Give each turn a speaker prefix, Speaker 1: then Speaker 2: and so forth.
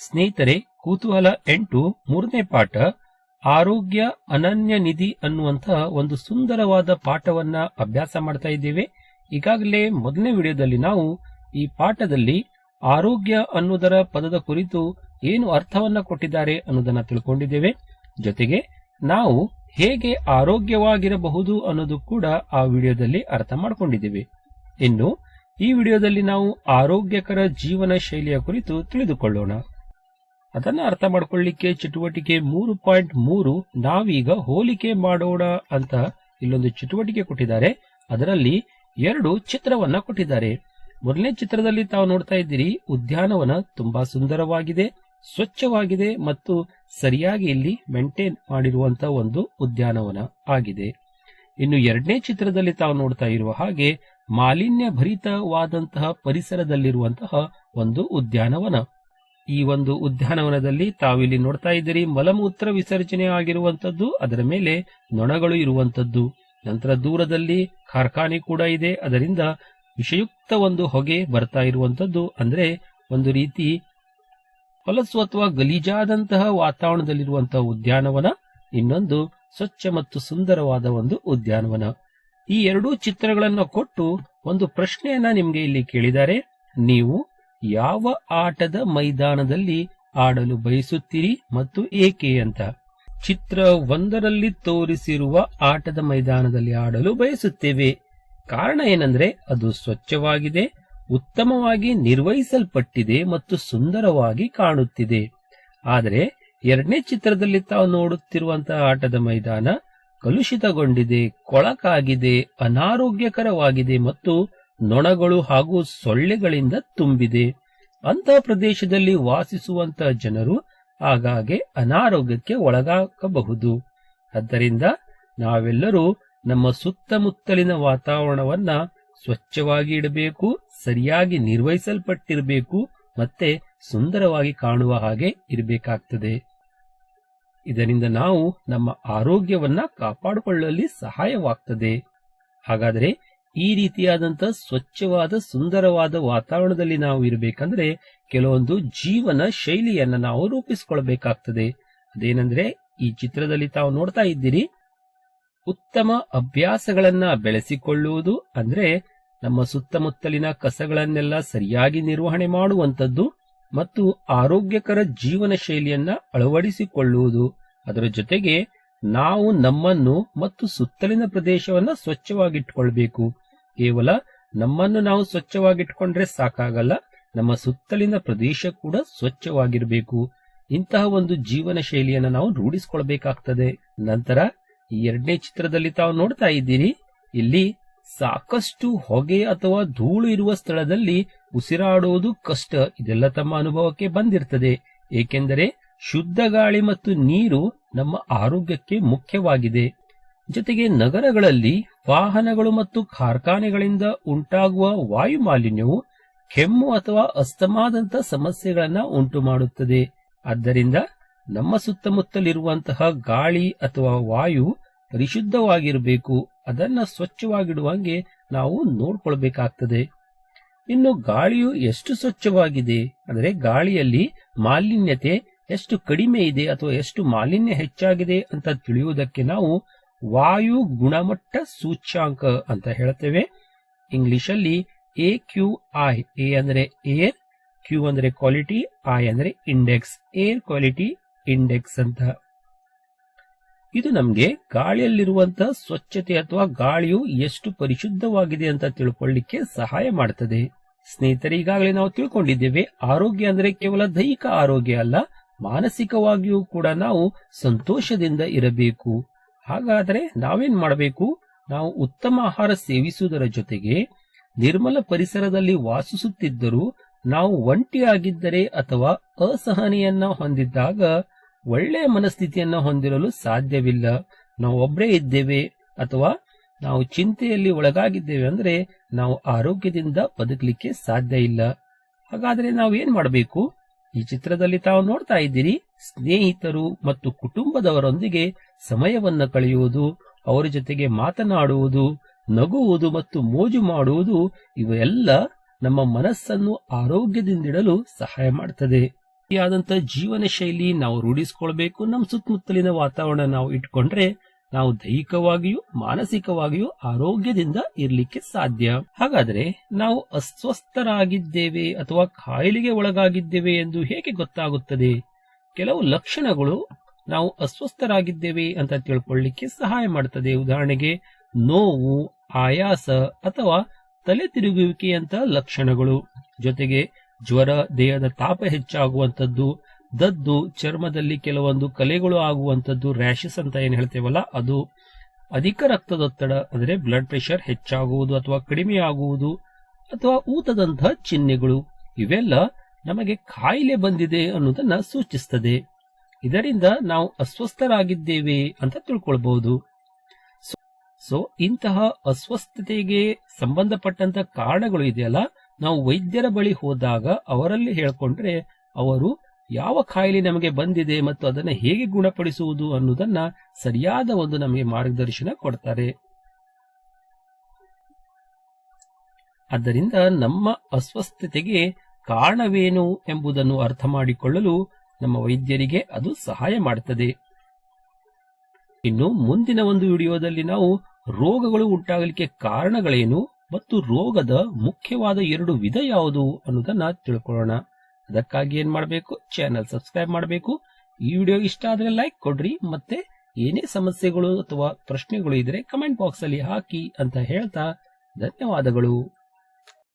Speaker 1: ಸ್ನೇಹಿತರೆ, ಕುತೂಹಲ 8 ಮೂರನೇ ಪಾಠ ಆರೋಗ್ಯ ಅನನ್ಯ ನಿಧಿ ಅನ್ನುವಂತಹ ಒಂದು ಸುಂದರವಾದ ಪಾಠವನ್ನ ಅಭ್ಯಾಸ ಮಾಡ್ತಾ ಇದ್ದೇವೆ. ಈಗಾಗಲೇ ಮೊದಲನೇ ವಿಡಿಯೋದಲ್ಲಿ ನಾವು ಈ ಪಾಠದಲ್ಲಿ ಆರೋಗ್ಯ ಅನ್ನುವುದರ ಪದದ ಕುರಿತು ಏನು ಅರ್ಥವನ್ನ ಕೊಟ್ಟಿದ್ದಾರೆ ಅನ್ನೋದನ್ನ ತಿಳ್ಕೊಂಡಿದ್ದೇವೆ. ಜೊತೆಗೆ ನಾವು ಹೇಗೆ ಆರೋಗ್ಯವಾಗಿರಬಹುದು ಅನ್ನೋದು ಕೂಡ ಆ ವಿಡಿಯೋದಲ್ಲಿ ಅರ್ಥ ಮಾಡ್ಕೊಂಡಿದ್ದೇವೆ. ಇನ್ನು ಈ ವಿಡಿಯೋದಲ್ಲಿ ನಾವು ಆರೋಗ್ಯಕರ ಜೀವನ ಶೈಲಿಯ ಕುರಿತು ತಿಳಿದುಕೊಳ್ಳೋಣ. ಅದನ್ನ ಅರ್ಥ ಮಾಡ್ಕೊಳ್ಳಿಕ್ಕೆ ಚಟುವಟಿಕೆ 3.3 ನಾವೀಗ ಹೋಲಿಕೆ ಮಾಡೋಣ ಅಂತ ಇಲ್ಲೊಂದು ಚಟುವಟಿಕೆ ಕೊಟ್ಟಿದ್ದಾರೆ. ಅದರಲ್ಲಿ 2 ಚಿತ್ರವನ್ನ ಕೊಟ್ಟಿದ್ದಾರೆ. ಮೊದಲನೇ ಚಿತ್ರದಲ್ಲಿ ತಾವು ನೋಡ್ತಾ ಇದ್ದೀರಿ, ಉದ್ಯಾನವನ ತುಂಬಾ ಸುಂದರವಾಗಿದೆ, ಸ್ವಚ್ಛವಾಗಿದೆ ಮತ್ತು ಸರಿಯಾಗಿ ಇಲ್ಲಿ ಮೇಂಟೈನ್ ಮಾಡಿರುವಂತಹ ಒಂದು ಉದ್ಯಾನವನ ಆಗಿದೆ. ಇನ್ನು ಎರಡನೇ ಚಿತ್ರದಲ್ಲಿ ತಾವು ನೋಡ್ತಾ ಇರುವ ಹಾಗೆ ಮಾಲಿನ್ಯ ಭರಿತವಾದಂತಹ ಪರಿಸರದಲ್ಲಿರುವಂತಹ ಒಂದು ಉದ್ಯಾನವನ. ಈ ಒಂದು ಉದ್ಯಾನವನದಲ್ಲಿ ತಾವಿಲ್ಲಿ ನೋಡ್ತಾ ಇದ್ದೀರಿ, ಮಲಮೂತ್ರ ವಿಸರ್ಜನೆ ಆಗಿರುವಂತದ್ದು, ಅದರ ಮೇಲೆ ನೊಣಗಳು ಇರುವಂತದ್ದು. ನಂತರ ದೂರದಲ್ಲಿ ಕಾರ್ಖಾನೆ ಕೂಡ ಇದೆ, ಅದರಿಂದ ವಿಷಯುಕ್ತ ಒಂದು ಹೊಗೆ ಬರ್ತಾ ಇರುವಂತದ್ದು. ಅಂದ್ರೆ ಒಂದು ರೀತಿ ಹೊಲಸು ಅಥವಾ ಗಲೀಜಾದಂತಹ ವಾತಾವರಣದಲ್ಲಿರುವಂತಹ ಉದ್ಯಾನವನ, ಇನ್ನೊಂದು ಸ್ವಚ್ಛ ಮತ್ತು ಸುಂದರವಾದ ಒಂದು ಉದ್ಯಾನವನ. ಈ ಎರಡೂ ಚಿತ್ರಗಳನ್ನು ಕೊಟ್ಟು ಒಂದು ಪ್ರಶ್ನೆಯನ್ನ ನಿಮ್ಗೆ ಇಲ್ಲಿ ಕೇಳಿದ್ದಾರೆ. ನೀವು ಯಾವ ಆಟದ ಮೈದಾನದಲ್ಲಿ ಆಡಲು ಬಯಸುತ್ತೀರಿ ಮತ್ತು ಏಕೆ ಅಂತ. ಚಿತ್ರ 1ರಲ್ಲಿ ತೋರಿಸಿರುವ ಆಟದ ಮೈದಾನದಲ್ಲಿ ಆಡಲು ಬಯಸುತ್ತೇವೆ. ಕಾರಣ ಏನಂದ್ರೆ ಅದು ಸ್ವಚ್ಛವಾಗಿದೆ, ಉತ್ತಮವಾಗಿ ನಿರ್ವಹಿಸಲ್ಪಟ್ಟಿದೆ ಮತ್ತು ಸುಂದರವಾಗಿ ಕಾಣುತ್ತಿದೆ. ಆದರೆ ಎರಡನೇ ಚಿತ್ರದಲ್ಲಿ ತಾವು ನೋಡುತ್ತಿರುವಂತಹ ಆಟದ ಮೈದಾನ ಕಲುಷಿತಗೊಂಡಿದೆ, ಕೊಳಕಾಗಿದೆ, ಅನಾರೋಗ್ಯಕರವಾಗಿದೆ ಮತ್ತು ನೊಣಗಳು ಹಾಗೂ ಸೊಳ್ಳೆಗಳಿಂದ ತುಂಬಿದೆ. ಅಂತಹ ಪ್ರದೇಶದಲ್ಲಿ ವಾಸಿಸುವಂತಹ ಜನರು ಆಗಾಗ್ಗೆ ಅನಾರೋಗ್ಯಕ್ಕೆ ಒಳಗಾಗಬಹುದು. ಆದ್ದರಿಂದ ನಾವೆಲ್ಲರೂ ನಮ್ಮ ಸುತ್ತಮುತ್ತಲಿನ ವಾತಾವರಣವನ್ನ ಸ್ವಚ್ಛವಾಗಿ ಇಡಬೇಕು, ಸರಿಯಾಗಿ ನಿರ್ವಹಿಸಲ್ಪಟ್ಟಿರಬೇಕು ಮತ್ತೆ ಸುಂದರವಾಗಿ ಕಾಣುವ ಹಾಗೆ ಇರಬೇಕಾಗ್ತದೆ. ಇದರಿಂದ ನಾವು ನಮ್ಮ ಆರೋಗ್ಯವನ್ನ ಕಾಪಾಡಿಕೊಳ್ಳಲು ಸಹಾಯವಾಗ್ತದೆ. ಹಾಗಾದರೆ ಈ ರೀತಿಯಾದಂತಹ ಸ್ವಚ್ಛವಾದ ಸುಂದರವಾದ ವಾತಾವರಣದಲ್ಲಿ ನಾವು ಇರಬೇಕಂದ್ರೆ ಕೆಲವೊಂದು ಜೀವನ ಶೈಲಿಯನ್ನ ನಾವು ರೂಪಿಸಿಕೊಳ್ಬೇಕಾಗ್ತದೆ. ಅದೇನೆಂದ್ರೆ ಈ ಚಿತ್ರದಲ್ಲಿ ತಾವು ನೋಡ್ತಾ ಇದ್ದೀರಿ, ಉತ್ತಮ ಅಭ್ಯಾಸಗಳನ್ನ ಬೆಳೆಸಿಕೊಳ್ಳುವುದು ಅಂದ್ರೆ ನಮ್ಮ ಸುತ್ತಮುತ್ತಲಿನ ಕಸಗಳನ್ನೆಲ್ಲ ಸರಿಯಾಗಿ ನಿರ್ವಹಣೆ ಮಾಡುವಂತದ್ದು ಮತ್ತು ಆರೋಗ್ಯಕರ ಜೀವನ ಶೈಲಿಯನ್ನ ಅಳವಡಿಸಿಕೊಳ್ಳುವುದು. ಅದರ ಜೊತೆಗೆ ನಾವು ನಮ್ಮನ್ನು ಮತ್ತು ಸುತ್ತಲಿನ ಪ್ರದೇಶವನ್ನ ಸ್ವಚ್ಛವಾಗಿಟ್ಕೊಳ್ಬೇಕು. ಕೇವಲ ನಮ್ಮನ್ನು ನಾವು ಸ್ವಚ್ಛವಾಗಿಟ್ಕೊಂಡ್ರೆ ಸಾಕಾಗಲ್ಲ, ನಮ್ಮ ಸುತ್ತಲಿನ ಪ್ರದೇಶ ಕೂಡ ಸ್ವಚ್ಛವಾಗಿರಬೇಕು. ಇಂತಹ ಒಂದು ಜೀವನ ಶೈಲಿಯನ್ನ ನಾವು ರೂಢಿಸಿಕೊಳ್ಬೇಕಾಗ್ತದೆ. ನಂತರ ಈ ಎರಡನೇ ಚಿತ್ರದಲ್ಲಿ ತಾವು ನೋಡ್ತಾ ಇದ್ದೀರಿ, ಇಲ್ಲಿ ಸಾಕಷ್ಟು ಹೊಗೆ ಅಥವಾ ಧೂಳು ಇರುವ ಸ್ಥಳದಲ್ಲಿ ಉಸಿರಾಡುವುದು ಕಷ್ಟ. ಇದೆಲ್ಲ ತಮ್ಮ ಅನುಭವಕ್ಕೆ ಬಂದಿರ್ತದೆ. ಏಕೆಂದರೆ ಶುದ್ಧ ಗಾಳಿ ಮತ್ತು ನೀರು ನಮ್ಮ ಆರೋಗ್ಯಕ್ಕೆ ಮುಖ್ಯವಾಗಿದೆ. ಜೊತೆಗೆ ನಗರಗಳಲ್ಲಿ ವಾಹನಗಳು ಮತ್ತು ಕಾರ್ಖಾನೆಗಳಿಂದ ಉಂಟಾಗುವ ವಾಯು ಮಾಲಿನ್ಯವು ಕೆಮ್ಮು ಅಥವಾ ಅಸ್ತಮಾದಂತಹ ಸಮಸ್ಯೆಗಳನ್ನ ಉಂಟು ಮಾಡುತ್ತದೆ. ಆದ್ದರಿಂದ ನಮ್ಮ ಸುತ್ತಮುತ್ತಲಿರುವಂತಹ ಗಾಳಿ ಅಥವಾ ವಾಯು ಪರಿಶುದ್ಧವಾಗಿರಬೇಕು. ಅದನ್ನ ಸ್ವಚ್ಛವಾಗಿಡುವಂಗೆ ನಾವು ನೋಡ್ಕೊಳ್ಬೇಕಾಗ್ತದೆ. ಇನ್ನು ಗಾಳಿಯು ಎಷ್ಟು ಸ್ವಚ್ಛವಾಗಿದೆ ಅಂದರೆ ಗಾಳಿಯಲ್ಲಿ ಮಾಲಿನ್ಯತೆ ಎಷ್ಟು ಕಡಿಮೆ ಇದೆ ಅಥವಾ ಎಷ್ಟು ಮಾಲಿನ್ಯ ಹೆಚ್ಚಾಗಿದೆ ಅಂತ ತಿಳಿಯುವುದಕ್ಕೆ ನಾವು ವಾಯು ಗುಣಮಟ್ಟ ಸೂಚ್ಯಾಂಕ ಅಂತ ಹೇಳ್ತೇವೆ. ಇಂಗ್ಲಿಷ್ ಅಲ್ಲಿ AQI. ಎ ಅಂದ್ರೆ ಏರ್, ಕ್ಯೂ ಅಂದ್ರೆ ಕ್ವಾಲಿಟಿ, ಐ ಅಂದ್ರೆ ಇಂಡೆಕ್ಸ್, ಏರ್ ಕ್ವಾಲಿಟಿ ಇಂಡೆಕ್ಸ್ ಅಂತ. ಇದು ನಮ್ಗೆ ಗಾಳಿಯಲ್ಲಿರುವಂತಹ ಸ್ವಚ್ಛತೆ ಅಥವಾ ಗಾಳಿಯು ಎಷ್ಟು ಪರಿಶುದ್ಧವಾಗಿದೆ ಅಂತ ತಿಳ್ಕೊಳ್ಳಿಕ್ಕೆ ಸಹಾಯ ಮಾಡ್ತದೆ. ಸ್ನೇಹಿತರೆ, ಈಗಾಗಲೇ ನಾವು ತಿಳ್ಕೊಂಡಿದ್ದೇವೆ, ಆರೋಗ್ಯ ಅಂದ್ರೆ ಕೇವಲ ದೈಹಿಕ ಆರೋಗ್ಯ ಅಲ್ಲ, ಮಾನಸಿಕವಾಗಿಯೂ ಕೂಡ ನಾವು ಸಂತೋಷದಿಂದ ಇರಬೇಕು. ಹಾಗಾದ್ರೆ ನಾವೇನ್ ಮಾಡಬೇಕು? ನಾವು ಉತ್ತಮ ಆಹಾರ ಸೇವಿಸುವುದರ ಜೊತೆಗೆ ನಿರ್ಮಲ ಪರಿಸರದಲ್ಲಿ ವಾಸಿಸುತ್ತಿದ್ದರೂ ನಾವು ಒಂಟಿಯಾಗಿದ್ದರೆ ಅಥವಾ ಅಸಹನೆಯನ್ನ ಹೊಂದಿದ್ದಾಗ ಒಳ್ಳೆಯ ಮನಸ್ಥಿತಿಯನ್ನ ಹೊಂದಿರಲು ಸಾಧ್ಯವಿಲ್ಲ. ನಾವು ಒಬ್ಬರೇ ಇದ್ದೇವೆ ಅಥವಾ ನಾವು ಚಿಂತೆಯಲ್ಲಿ ಒಳಗಾಗಿದ್ದೇವೆ ಅಂದ್ರೆ ನಾವು ಆರೋಗ್ಯದಿಂದ ಬದುಕಲಿಕ್ಕೆ ಸಾಧ್ಯ ಇಲ್ಲ. ಹಾಗಾದ್ರೆ ನಾವೇನ್ ಮಾಡಬೇಕು? ಈ ಚಿತ್ರದಲ್ಲಿ ತಾವು ನೋಡ್ತಾ ಇದ್ದೀರಿ, ಸ್ನೇಹಿತರು ಮತ್ತು ಕುಟುಂಬದವರೊಂದಿಗೆ ಸಮಯವನ್ನ ಕಳೆಯುವುದು, ಅವರ ಜೊತೆಗೆ ಮಾತನಾಡುವುದು, ನಗುವುದು ಮತ್ತು ಮೋಜು ಮಾಡುವುದು, ಇವೆಲ್ಲ ನಮ್ಮ ಮನಸ್ಸನ್ನು ಆರೋಗ್ಯದಿಂದಿಡಲು ಸಹಾಯ ಮಾಡುತ್ತದೆ. ಆದಂತ ಜೀವನ ಶೈಲಿ ನಾವು ರೂಢಿಸಿಕೊಳ್ಬೇಕು. ನಮ್ಮ ಸುತ್ತಮುತ್ತಲಿನ ವಾತಾವರಣ ನಾವು ಇಟ್ಕೊಂಡ್ರೆ ನಾವು ದೈಹಿಕವಾಗಿಯೂ ಮಾನಸಿಕವಾಗಿಯೂ ಆರೋಗ್ಯದಿಂದ ಇರ್ಲಿಕ್ಕೆ ಸಾಧ್ಯ. ಹಾಗಾದ್ರೆ ನಾವು ಅಸ್ವಸ್ಥರಾಗಿದ್ದೇವೆ ಅಥವಾ ಕಾಯಿಲೆಗೆ ಒಳಗಾಗಿದ್ದೇವೆ ಎಂದು ಹೇಗೆ ಗೊತ್ತಾಗುತ್ತದೆ? ಕೆಲವು ಲಕ್ಷಣಗಳು ನಾವು ಅಸ್ವಸ್ಥರಾಗಿದ್ದೇವೆ ಅಂತ ತಿಳ್ಕೊಳ್ಳಿಕ್ಕೆ ಸಹಾಯ ಮಾಡುತ್ತದೆ. ಉದಾಹರಣೆಗೆ ನೋವು, ಆಯಾಸ ಅಥವಾ ತಲೆ ತಿರುಗುವಿಕೆಯಂತ ಲಕ್ಷಣಗಳು, ಜೊತೆಗೆ ಜ್ವರ, ದೇಹದ ತಾಪ ಹೆಚ್ಚಾಗುವಂಥದ್ದು, ದದ್ದು, ಚರ್ಮದಲ್ಲಿ ಕೆಲವೊಂದು ಕಲೆಗಳು ಆಗುವಂಥದ್ದು, ರ್ಯಾಷಸ್ ಅಂತ ಏನ್ ಹೇಳ್ತೇವಲ್ಲ ಅದು, ಅಧಿಕ ರಕ್ತದೊತ್ತಡ ಅಂದ್ರೆ ಬ್ಲಡ್ ಪ್ರೆಷರ್ ಹೆಚ್ಚಾಗುವುದು ಅಥವಾ ಕಡಿಮೆ ಆಗುವುದು, ಅಥವಾ ಊತದಂತಹ ಚಿಹ್ನೆಗಳು, ಇವೆಲ್ಲ ನಮಗೆ ಕಾಯಿಲೆ ಬಂದಿದೆ ಅನ್ನೋದನ್ನ ಸೂಚಿಸ್ತದೆ. ಇದರಿಂದ ನಾವು ಅಸ್ವಸ್ಥರಾಗಿದ್ದೇವೆ ಅಂತ ತಿಳ್ಕೊಳ್ಬಹುದು. ಸೊ ಇಂತಹ ಅಸ್ವಸ್ಥತೆಗೆ ಸಂಬಂಧಪಟ್ಟಂತ ಕಾರಣಗಳು ಇದೆಯಲ್ಲ, ನಾವು ವೈದ್ಯರ ಬಳಿ ಹೋದಾಗ ಅವರಲ್ಲಿ ಹೇಳ್ಕೊಂಡ್ರೆ ಅವರು ಯಾವ ಕಾಯಿಲೆ ನಮಗೆ ಬಂದಿದೆ ಮತ್ತು ಅದನ್ನ ಹೇಗೆ ಗುಣಪಡಿಸುವುದು ಅನ್ನೋದನ್ನ ಸರಿಯಾದ ಒಂದು ನಮಗೆ ಮಾರ್ಗದರ್ಶನ ಕೊಡ್ತಾರೆ. ಆದ್ದರಿಂದ ನಮ್ಮ ಅಸ್ವಸ್ಥತೆಗೆ ಕಾರಣವೇನು ಎಂಬುದನ್ನು ಅರ್ಥ ಮಾಡಿಕೊಳ್ಳಲು ನಮ್ಮ ವೈದ್ಯರಿಗೆ ಅದು ಸಹಾಯ ಮಾಡುತ್ತದೆ. ಇನ್ನು ಮುಂದಿನ ಒಂದು ವಿಡಿಯೋದಲ್ಲಿ ನಾವು ರೋಗಗಳು ಉಂಟಾಗಲಿಕ್ಕೆ ಕಾರಣಗಳೇನು ಮತ್ತು ರೋಗದ ಮುಖ್ಯವಾದ 2 ವಿಧ ಯಾವುದು ಅನ್ನೋದನ್ನ ತಿಳ್ಕೊಳ್ಳೋಣ. ಅದಕ್ಕಾಗಿ ಏನ್ ಮಾಡಬೇಕು, ಚಾನೆಲ್ ಸಬ್ಸ್ಕ್ರೈಬ್ ಮಾಡಬೇಕು. ಈ ವಿಡಿಯೋ ಇಷ್ಟ ಆದ್ರೆ ಲೈಕ್ ಕೊಡ್ರಿ, ಮತ್ತೆ ಏನೇ ಸಮಸ್ಯೆಗಳು ಅಥವಾ ಪ್ರಶ್ನೆಗಳು ಇದ್ರೆ ಕಮೆಂಟ್ ಬಾಕ್ಸ್ ಅಲ್ಲಿ ಹಾಕಿ ಅಂತ ಹೇಳ್ತಾ ಧನ್ಯವಾದಗಳು.